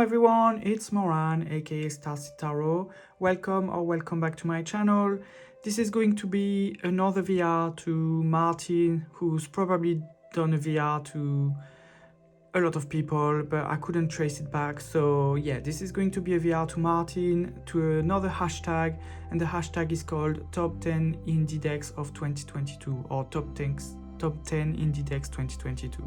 everyone, it's Moran, aka Starseed Tarot. Welcome back to my channel. This is going to be another VR to Martin, who's probably done a VR to a lot of people, but I couldn't trace it back. So yeah, this is going to be a VR to Martin, to another hashtag, and the hashtag is called Top 10 Indie Decks of 2022, or Top 10 Indie Decks 2022.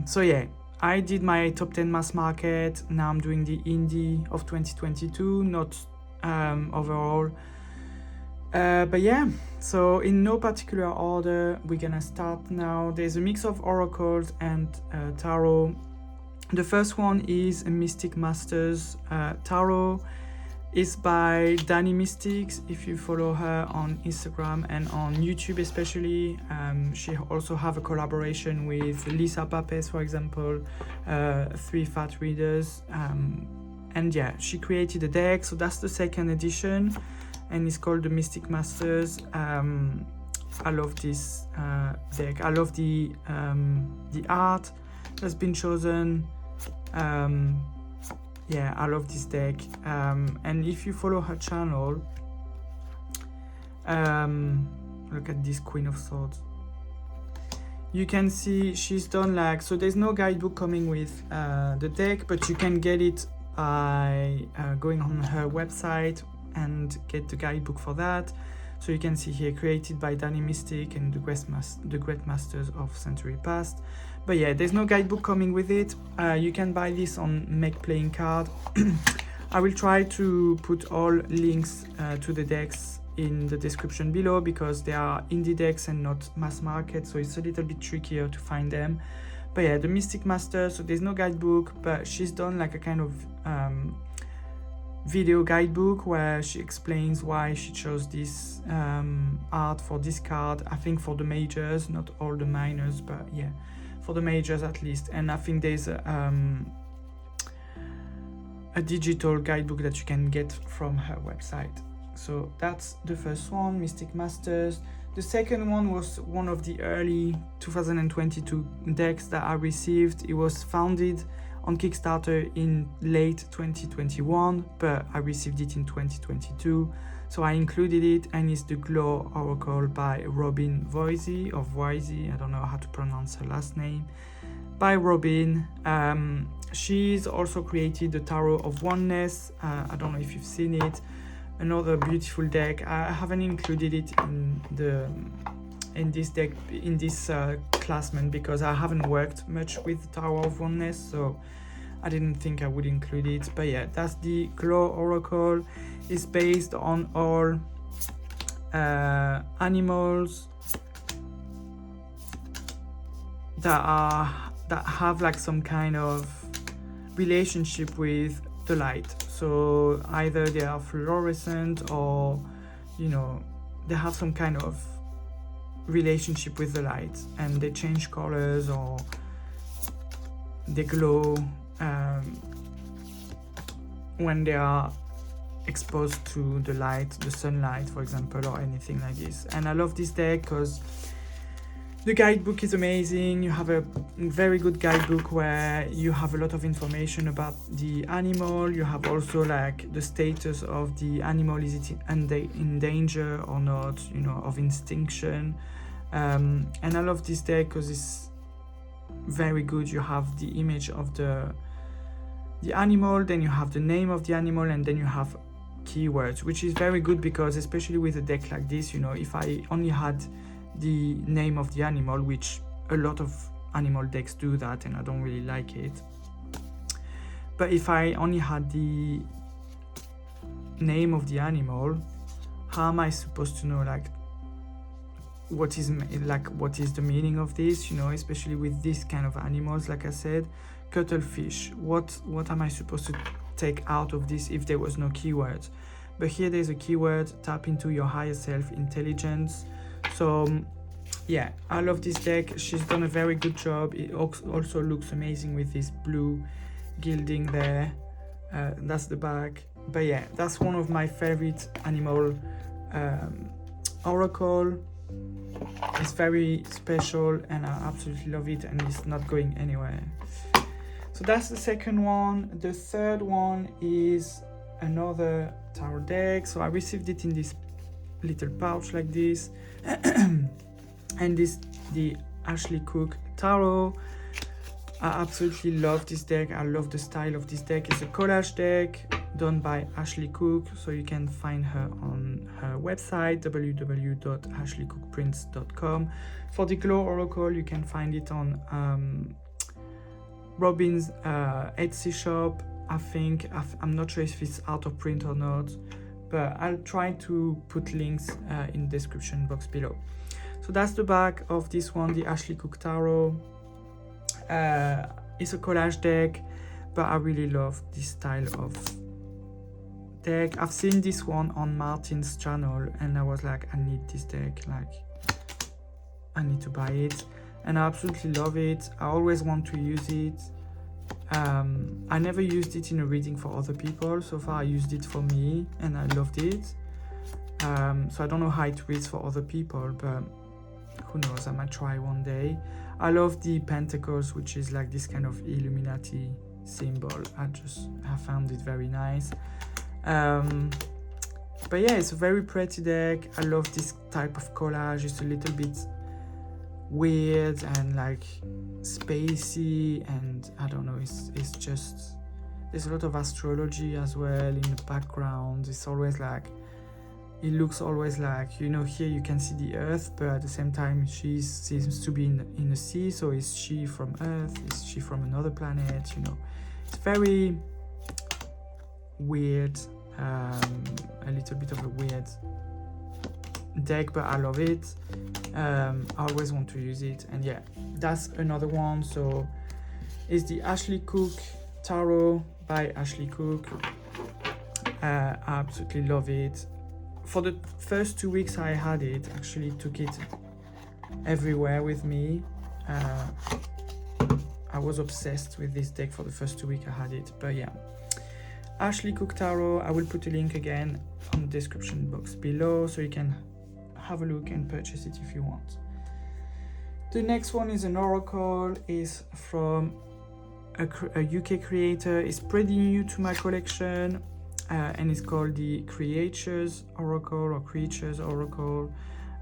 So yeah, I did my top 10 mass market. Now I'm doing the indie of 2022, not overall. But yeah, so in no particular order, we're gonna start now. There's a mix of oracles and tarot. The first one is a Mystic Masters tarot. It's by Dani Mystics. If you follow her on Instagram and on YouTube especially, she also have a collaboration with Lisa Papes, for example, 3 Fat Readers, and yeah, she created a deck. So that's the second edition, and it's called the Mystic Masters. I love this deck. I love the art that's been chosen. Yeah, I love this deck, and if you follow her channel, look at this Queen of Swords, you can see she's done like, so there's no guidebook coming with the deck, but you can get it by going on her website and get the guidebook for that. So you can see here, created by Dani Mystic and the Great Masters of Century Past. But yeah, there's no guidebook coming with it. You can buy this on Make Playing Card. I will try to put all links to the decks in the description below, because they are indie decks and not mass market, so it's a little bit trickier to find them. But yeah, the Mystic Master, so there's no guidebook, but she's done like a kind of video guidebook where she explains why she chose this art for this card. I think for the majors, not all the minors, but yeah, for the majors at least. And I think there's a digital guidebook that you can get from her website. So that's the first one, Mystic Masters. The second one was one of the early 2022 decks that I received. It was founded on Kickstarter in late 2021, but I received it in 2022. So I included it, and it's the Glow Oracle by Robin Voisey, or Voisey, I don't know how to pronounce her last name, by Robin. She's also created the Tarot of Oneness. I don't know if you've seen it. Another beautiful deck. I haven't included it in this deck, in this classment, because I haven't worked much with Tarot of Oneness, so I didn't think I would include it. But yeah, that's the Glow Oracle. It's based on all animals that have like some kind of relationship with the light. So either they are fluorescent, or you know, they have some kind of relationship with the light, and they change colors or they glow when they are exposed to the light, the sunlight, for example, or anything like this. And I love this deck because the guidebook is amazing. You have a very good guidebook where you have a lot of information about the animal. You have also like the status of the animal, is it in danger or not, you know, of extinction. And I love this deck because it's very good. You have the image of the animal, then you have the name of the animal, and then you have keywords, which is very good, because especially with a deck like this, you know, if I only had the name of the animal, which a lot of animal decks do that, and I don't really like it, but if I only had the name of the animal, how am I supposed to know like what is the meaning of this, you know, especially with this kind of animals? Like I said, cuttlefish, what am I supposed to take out of this if there was no keywords? But here there's a keyword: tap into your higher self intelligence. So yeah, I love this deck. She's done a very good job. It also looks amazing with this blue gilding there. That's the back. But yeah, that's one of my favorite animal oracle. It's very special and I absolutely love it, and it's not going anywhere. So that's the second one. The third one is another tarot deck. So I received it in this little pouch like this. And this the Ashley Cook Tarot. I absolutely love this deck. I love the style of this deck. It's a collage deck done by Ashley Cook, so you can find her on her website www.ashleycookprints.com. For the Glow Oracle, you can find it on Robin's Etsy shop. I think I'm not sure if it's out of print or not, but I'll try to put links in the description box below. So that's the back of this one, the Ashley Cook Tarot. It's a collage deck, but I really love this style of deck. I've seen this one on Martin's channel and I was like, I need this deck, like I need to buy it, and I absolutely love it. I always want to use it. I never used it in a reading for other people. So far I used it for me and I loved it. So I don't know how it reads for other people, but who knows, I might try one day. I love the pentacles, which is like this kind of Illuminati symbol. I found it very nice. But yeah, it's a very pretty deck. I love this type of collage. It's a little bit weird and like spacey, and I don't know, it's just, there's a lot of astrology as well in the background. It's always like, it looks always like, you know, here you can see the earth, but at the same time she seems to be in the sea. So is she from earth, is she from another planet, you know? It's very weird, a little bit of a weird deck, but I love it. I always want to use it, and yeah, that's another one. So it's the Ashley Cook Tarot by Ashley Cook. I absolutely love it. For the first 2 weeks I had it, actually took it everywhere with me. I was obsessed with this deck for the first 2 weeks I had it. But yeah, Ashley Cook Tarot, I will put a link again on the description box below, so you can have a look and purchase it if you want. The next one is an oracle. Is from a UK creator. It's pretty new to my collection. And it's called the Creatures Oracle or Creatures Oracle,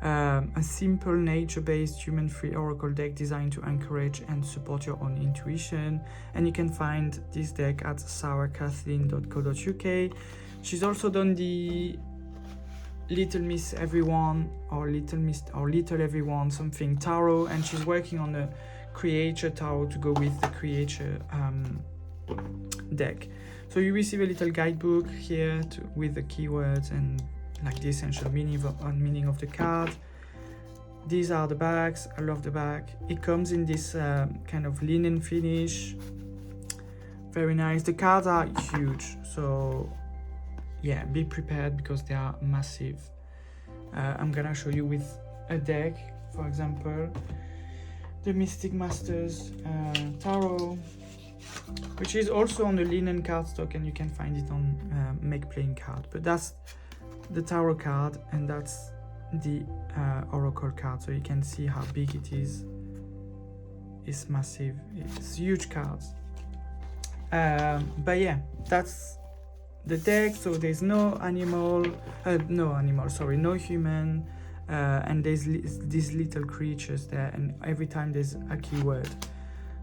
a simple nature-based human-free oracle deck designed to encourage and support your own intuition. And you can find this deck at sarakathleen.co.uk. She's also done the Little Miss Everyone or Little Everyone something tarot, and she's working on a Creature Tarot to go with the Creature deck. So you receive a little guidebook here with the keywords and like the essential meaning of the card. These are the bags. I love the bag. It comes in this kind of linen finish. Very nice. The cards are huge, so yeah, be prepared because they are massive. I'm gonna show you with a deck, for example, the Mystic Masters Tarot, which is also on the linen cardstock, and you can find it on Make Playing Card. But that's the tarot card, and that's the oracle card. So you can see how big it is. It's massive. It's huge cards. But yeah, that's the deck. So there's no human, and there's these little creatures there, and every time there's a keyword.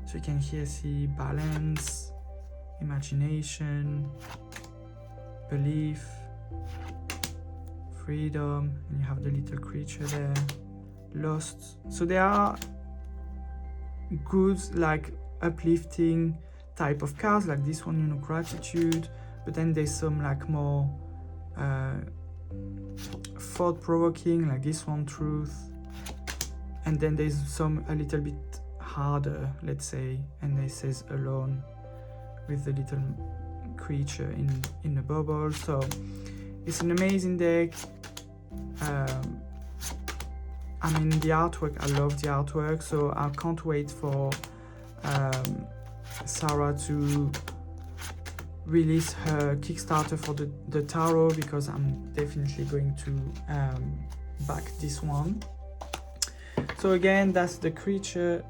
So you can here see balance, imagination, belief, freedom, and you have the little creature there, lost. So they are good, like uplifting type of cards, like this one, you know, gratitude. But then there's some like more thought-provoking, like this one, truth. And then there's some a little bit harder, let's say, and it says alone with the little creature in the bubble. So it's an amazing deck. I mean, the artwork, I love the artwork, so I can't wait for Sara to release her Kickstarter for the tarot, because I'm definitely going to back this one. So again, that's the Creatures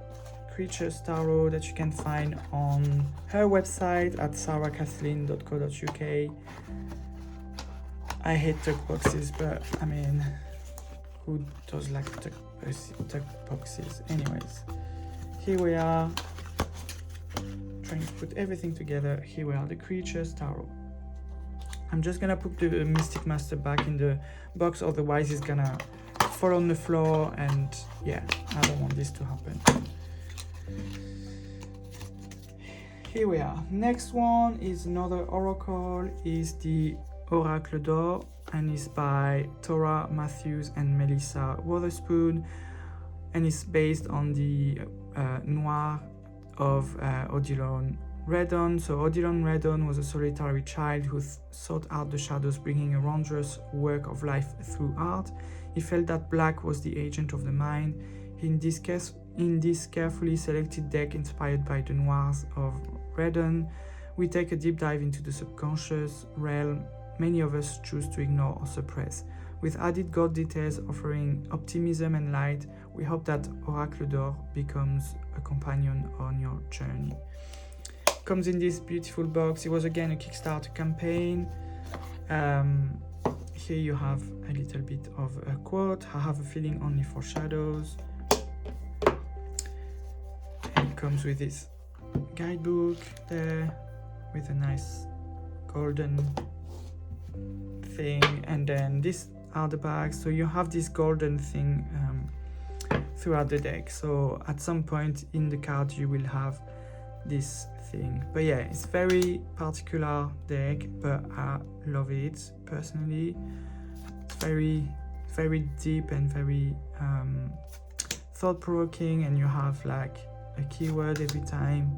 Creatures Tarot that you can find on her website at sarakathleen.co.uk. I hate tuck boxes, but I mean, who does like tuck boxes? Anyways, here we are, trying to put everything together. Here we are, the Creatures Tarot. I'm just gonna put the Mystic Master back in the box, otherwise it's gonna fall on the floor, and yeah, I don't want this to happen. Here we are. Next one is another oracle, is the Oracle d'Or, and it's by Tora Matthews and Melissa Wotherspoon, and it's based on the Noir of Odilon Redon. So Odilon Redon was a solitary child who sought out the shadows, bringing a wondrous work of life through art. He felt that black was the agent of the mind. In this carefully selected deck inspired by the Noirs of Redon, we take a deep dive into the subconscious realm many of us choose to ignore or suppress. With added God details offering optimism and light, we hope that Oracle d'Or becomes a companion on your journey. Comes in this beautiful box. It was again a Kickstarter campaign. Here you have a little bit of a quote. I have a feeling only for shadows. And it comes with this guidebook there with a nice golden thing, and then these are the bags. So you have this golden thing throughout the deck, so at some point in the card you will have this thing. But yeah, it's very particular deck, but I love it personally. It's very deep and very thought-provoking, and you have like a keyword every time.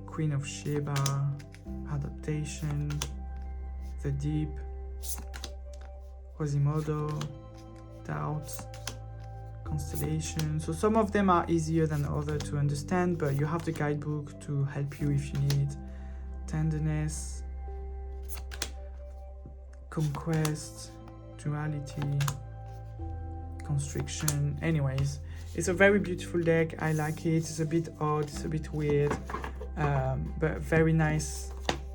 Queen of Sheba, adaptation, the deep, Quasimodo, doubt, constellation. So some of them are easier than others to understand, but you have the guidebook to help you if you need. Tenderness, conquest, duality, constriction. Anyways, it's a very beautiful deck. I like it. It's a bit odd, it's a bit weird, but very nice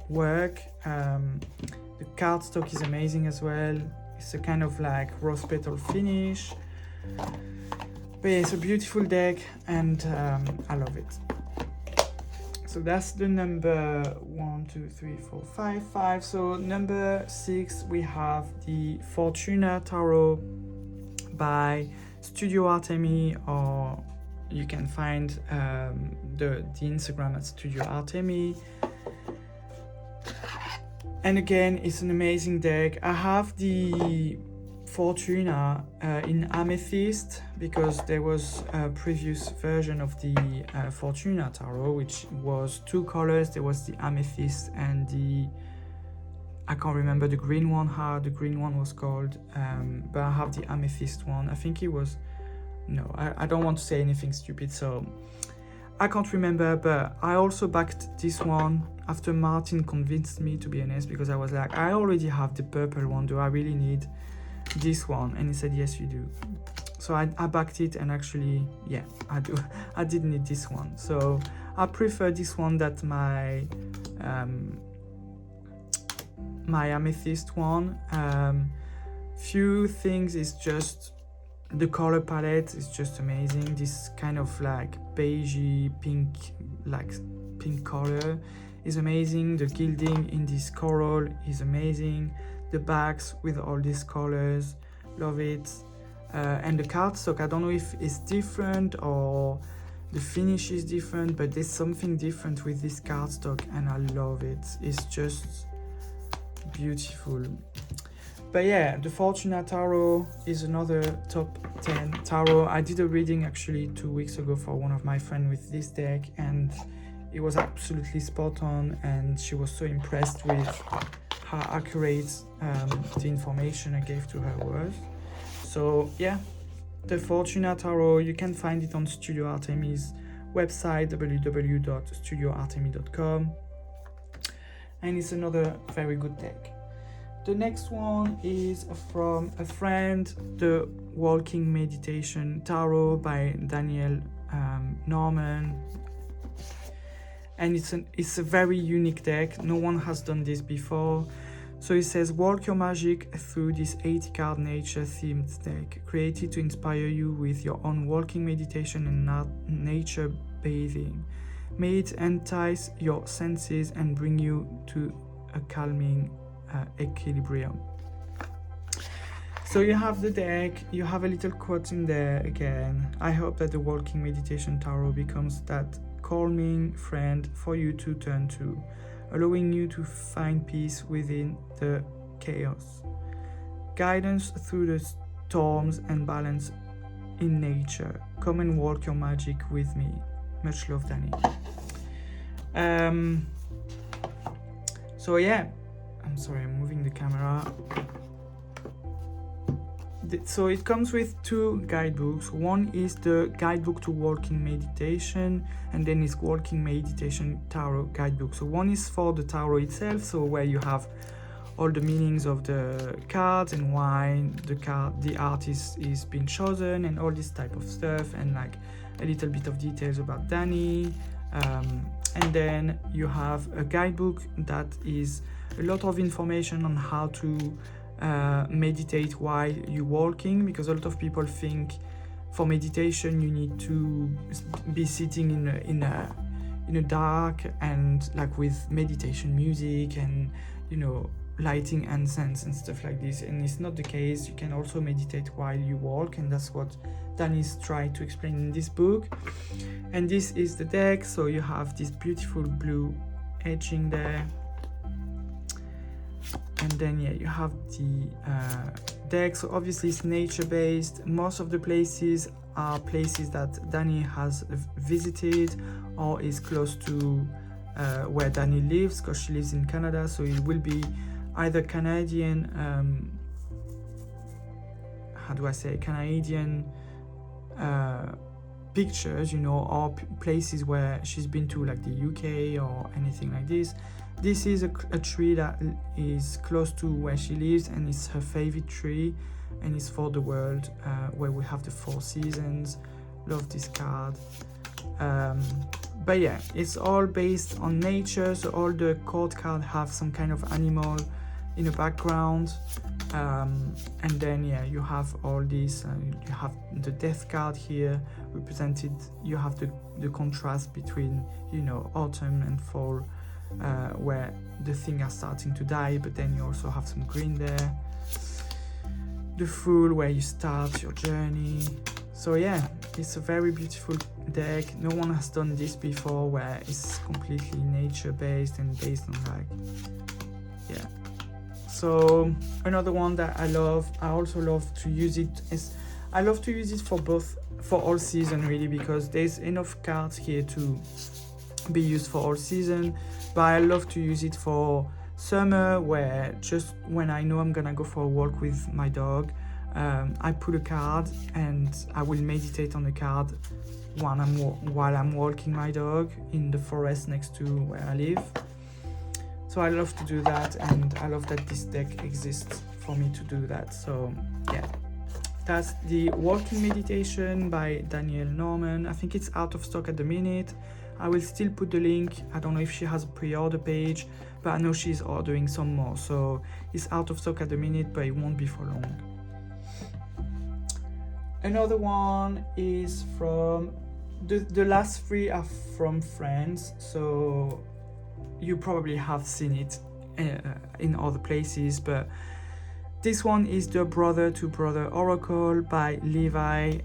work. The cardstock is amazing as well. It's a kind of like rose petal finish. But yeah, it's a beautiful deck, and I love it. So that's the number 1, 2, 3, 4, 5. So number 6, we have the Fortuna Tarot by Studio Artemi, or you can find the Instagram at Studio Artemi. And again, it's an amazing deck. I have the Fortuna in Amethyst because there was a previous version of the Fortuna Tarot which was 2 colors. There was the Amethyst and the, I can't remember the green one, how the green one was called, but I have the Amethyst one. I think it was, no, I don't want to say anything stupid, so I can't remember, but I also backed this one after Martin convinced me, to be honest, because I was like, I already have the purple one, do I really need this one? And he said, yes, you do. So I backed it, and actually, yeah, I do. I did need this one. So I prefer this one than my my Amethyst one. Few things is just the color palette is just amazing. This kind of like beigey pink, like pink color is amazing. The gilding in this coral is amazing. The backs with all these colors, love it. And the cardstock, I don't know if it's different or the finish is different, but there's something different with this cardstock and I love it. It's just beautiful. But yeah, the Fortuna Tarot is another top 10 tarot. I did a reading actually 2 weeks ago for one of my friends with this deck, and it was absolutely spot on, and she was so impressed with how accurate the information I gave to her was. So yeah, the Fortuna Tarot, you can find it on Studio Artemi's website, www.studioartemi.com, and it's another very good deck. The next one is from a friend, the Walking Meditation Tarot by Dani'El Norman. And it's a very unique deck. No one has done this before. So it says, walk your magic through this 80-card nature-themed deck, created to inspire you with your own walking meditation and nature bathing. May it entice your senses and bring you to a calming equilibrium. So you have the deck, you have a little quote in there again. I hope that the Walking Meditation Tarot becomes that calming friend for you to turn to, allowing you to find peace within the chaos, guidance through the storms, and balance in nature. Come and walk your magic with me. Much love, Danny. So yeah, I'm sorry, I'm moving the camera. So it comes with two guidebooks. One is the guidebook to walking meditation, and then is Walking Meditation Tarot guidebook. So one is for the tarot itself, so where you have all the meanings of the cards and why the artist is being chosen and all this type of stuff, and like a little bit of details about Danny. And then you have a guidebook that is a lot of information on how to meditate while you're walking, because a lot of people think for meditation you need to be sitting in a dark and like with meditation music and, you know, lighting incense and stuff like this, and it's not the case. You can also meditate while you walk, and that's what Danny's tried to explain in this book. And this is the deck. So you have this beautiful blue edging there, and then yeah, you have the deck. So obviously it's nature based. Most of the places are places that Danny has visited or is close to where Danny lives, because she lives in Canada. So it will be either Canadian Canadian pictures, you know, or places where she's been to, like the UK or anything like this. This is a tree that is close to where she lives, and it's her favorite tree, and it's for the world, where we have the 4 seasons. Love this card. But yeah, it's all based on nature, so all the court cards have some kind of animal in the background, and then yeah, you have all these. You have the death card here represented. You have the contrast between, you know, autumn and fall, where the things are starting to die, but then you also have some green there. The Fool, where you start your journey. So yeah, it's a very beautiful deck. No one has done this before, where it's completely nature based and based on like, yeah. So another one that I love, I also love to use it, is I love to use it for all season really, because there's enough cards here to be used for all season. But I love to use it for summer, where just when I know I'm gonna go for a walk with my dog, I put a card and I will meditate on the card while I'm walking my dog in the forest next to where I live. So I love to do that, and I love that this deck exists for me to do that. So yeah, that's the Walking Meditation by Dani'El Norman. I think it's out of stock at the minute. I will still put the link. I don't know if she has a pre-order page, but I know she's ordering some more. So it's out of stock at the minute, but it won't be for long. Another one is from the last 3 are from friends, so you probably have seen it in other places, but this one is the Brother to Brother Oracle by Levi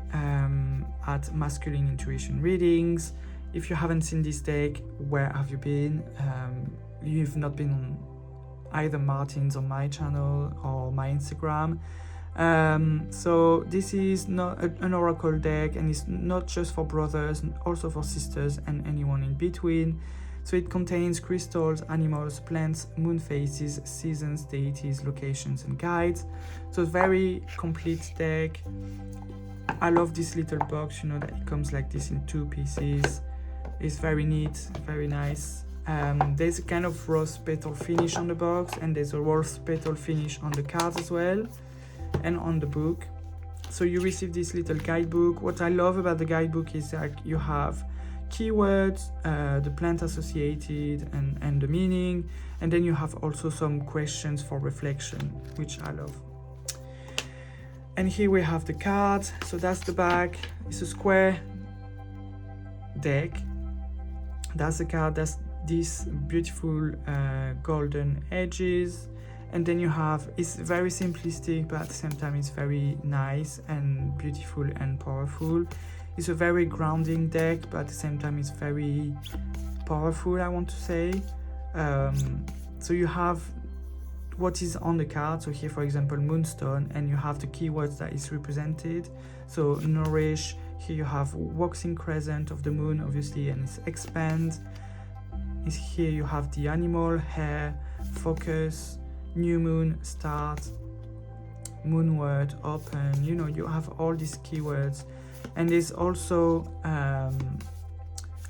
at Masculine Intuition Readings. If you haven't seen this deck, where have you been? You've not been on either Martin's or my channel or my Instagram. So this is not an oracle deck, and it's not just for brothers, also for sisters and anyone in between. So it contains crystals, animals, plants, moon phases, seasons, deities, locations, and guides. So it's a very complete deck. I love this little box, you know, that it comes like this in 2 pieces. It's very neat, very nice, There's a kind of rose petal finish on the box, and there's a rose petal finish on the cards as well, and on the book. So you receive this little guidebook. What I love about the guidebook is that you have keywords, the plant associated, and the meaning, and then you have also some questions for reflection, which I love. And here we have the cards. So that's the back. It's a square deck. That's the card. That's these beautiful golden edges. And then you have, it's very simplistic, but at the same time it's very nice and beautiful and powerful. It's a very grounding deck, but at the same time it's very powerful, I want to say. So you have what is on the card. So here, for example, Moonstone, and you have the keywords that is represented. So nourish, here you have waxing crescent of the moon, obviously, and it's expand. Is here you have the animal, hair, focus, new moon, start, moonward, open. You know, you have all these keywords. And there's also,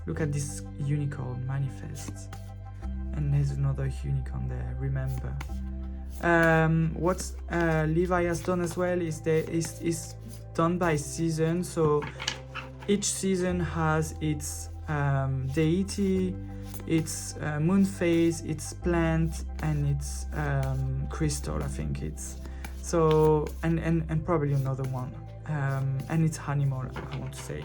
look at this unicorn, manifest. And there's another unicorn there, remember. What Levi has done as well is done by season. So each season has its deity, its moon phase, its plant, and its crystal, I think it's. So, and probably another one. And it's animal, I want to say.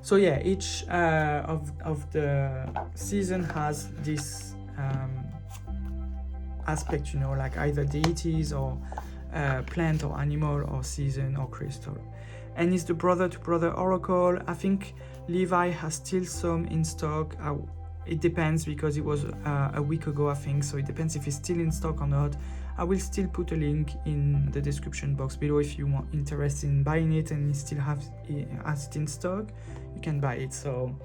So yeah, each of the season has this aspect, you know, like either deities or plant or animal or season or crystal. And it's the brother to brother oracle. I think Levi has still some in stock. It depends, because it was a week ago, I think, so it depends if it's still in stock or not. I will still put a link in the description box below if you want interested in buying it and it still has it in stock. You can buy it. So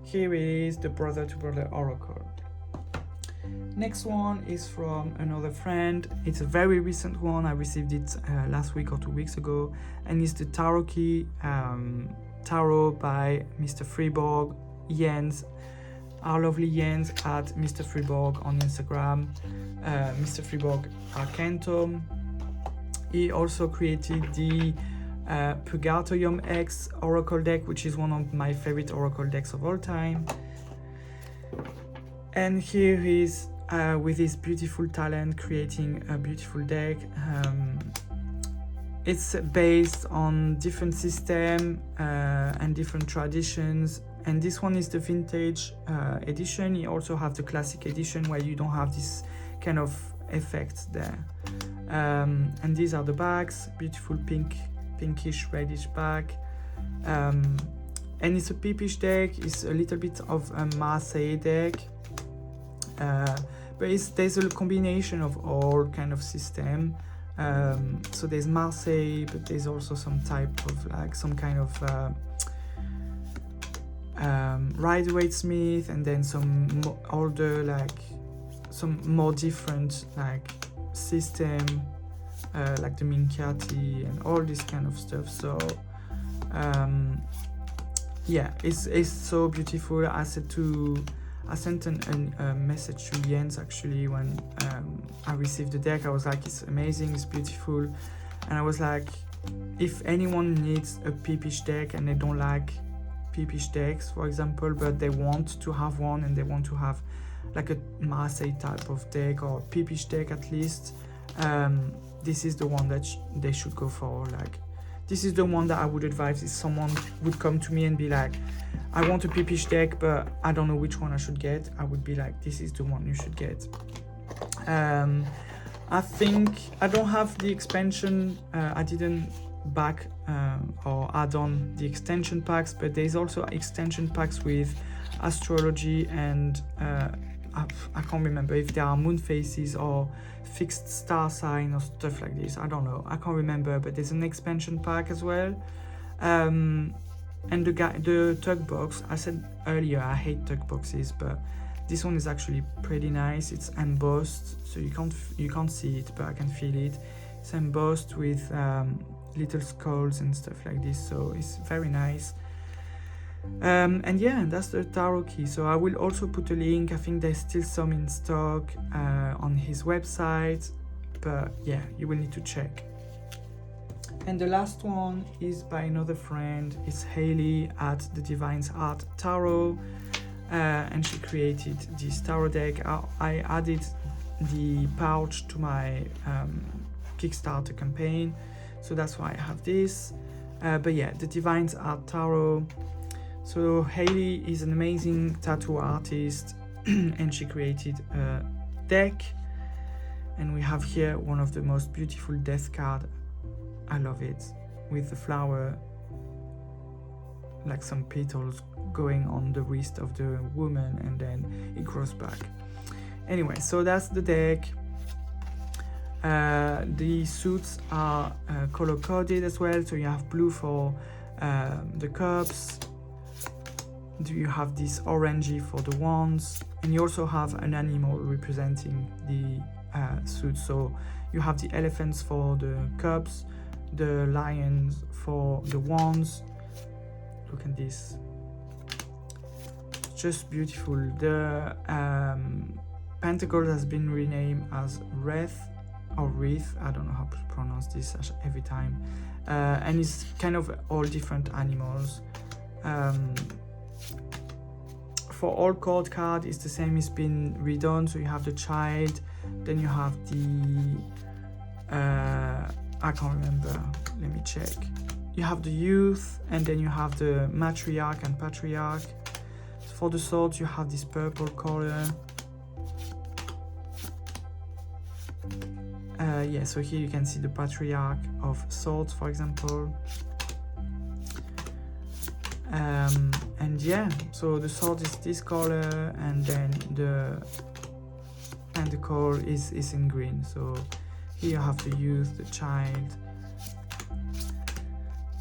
here is the brother to brother oracle. Next one is from another friend. It's a very recent one. I received it last week or 2 weeks ago, and it's the Tarrochi tarot by Mr. Freeborg, Jens, our lovely Jens at Mr. Freeborg on Instagram. Mr. Freeborg Arcantum. He also created the Purgatorium X Oracle deck, which is one of my favorite Oracle decks of all time. And here he is with his beautiful talent creating a beautiful deck. It's based on different system and different traditions. And this one is the vintage edition. You also have the classic edition where you don't have this kind of effect there. And these are the backs, beautiful pinkish reddish back. And it's a peepish deck. It's a little bit of a Marseille deck. But there's a combination of all kind of system. So there's Marseille, but there's also some type of like some kind of Rider-Waite-Smith, and then some older, like some more different like system, like the Minchiati and all this kind of stuff. So yeah, it's so beautiful. I sent a message to Jens actually when I received the deck. I was like, it's amazing, it's beautiful, and I was like, if anyone needs a peepish deck and they don't like peepish decks, for example, but they want to have one and they want to have like a Marseille type of deck or peepish deck at least, this is the one that they should go for. Like, this is the one that I would advise if someone would come to me and be like, I want a peepish deck, but I don't know which one I should get. I would be like, this is the one you should get. I think I don't have the expansion. I didn't back or add on the extension packs, but there's also extension packs with astrology and I can't remember if there are moon phases or fixed star sign or stuff like this. I don't know, I can't remember, but there's an expansion pack as well. And the tug box, I said earlier I hate tug boxes, but this one is actually pretty nice. It's embossed, so you can't see it, but I can feel it. It's embossed with little skulls and stuff like this, so it's very nice. And yeah, that's the Tarrochi. So I will also put a link. I think there's still some in stock on his website, but yeah, you will need to check. And the last one is by another friend. It's Hayley at the Divine Art Tarot, and she created this tarot deck. I added the pouch to my Kickstarter campaign, so that's why I have this. But yeah, the Divine Art Tarot. So Hayley is an amazing tattoo artist and she created a deck, and we have here one of the most beautiful death card. I love it, with the flower, like some petals going on the wrist of the woman, and then it grows back. Anyway, so that's the deck. The suits are color coded as well, so you have blue for the cups, you have this orangey for the wands, and you also have an animal representing the suit. So you have the elephants for the cups, the lions for the wands. Look at this, just beautiful. The pentacle has been renamed as wreath or wreath, I don't know how to pronounce this every time, and it's kind of all different animals. For all code card, it's the same, it's been redone. So you have the child, then you have the I can't remember, let me check. You have the youth, and then you have the matriarch and patriarch. For the swords, you have this purple color. Yeah, so here you can see the patriarch of swords, for example. And yeah, so the sword is this color, and then the pentacle is in green. So here you have the youth, the child.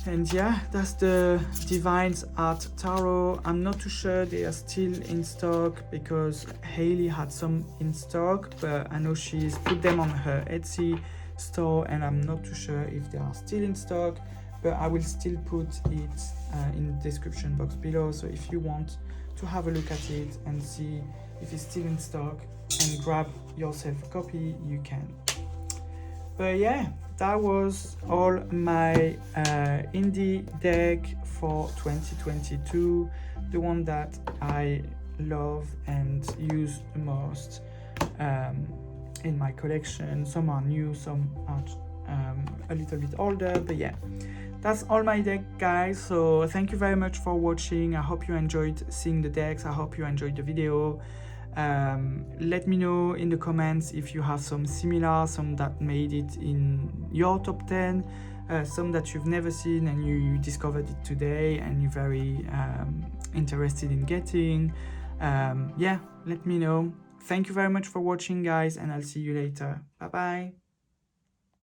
And yeah, that's the Divine Art Tarot. I'm not too sure they are still in stock, because Hayley had some in stock, but I know she's put them on her Etsy store, and I'm not too sure if they are still in stock, but I will still put it in the description box below. So if you want to have a look at it and see if it's still in stock and grab yourself a copy, you can. But yeah, that was all my indie deck for 2022, the one that I love and use the most in my collection. Some are new, some are a little bit older, but yeah, that's all my deck, guys. So thank you very much for watching. I hope you enjoyed seeing the decks. I hope you enjoyed the video. Let me know in the comments if you have some similar, some that made it in your top 10, some that you've never seen and you discovered it today and you're very interested in getting. Yeah, let me know. Thank you very much for watching, guys, and I'll see you later. Bye bye.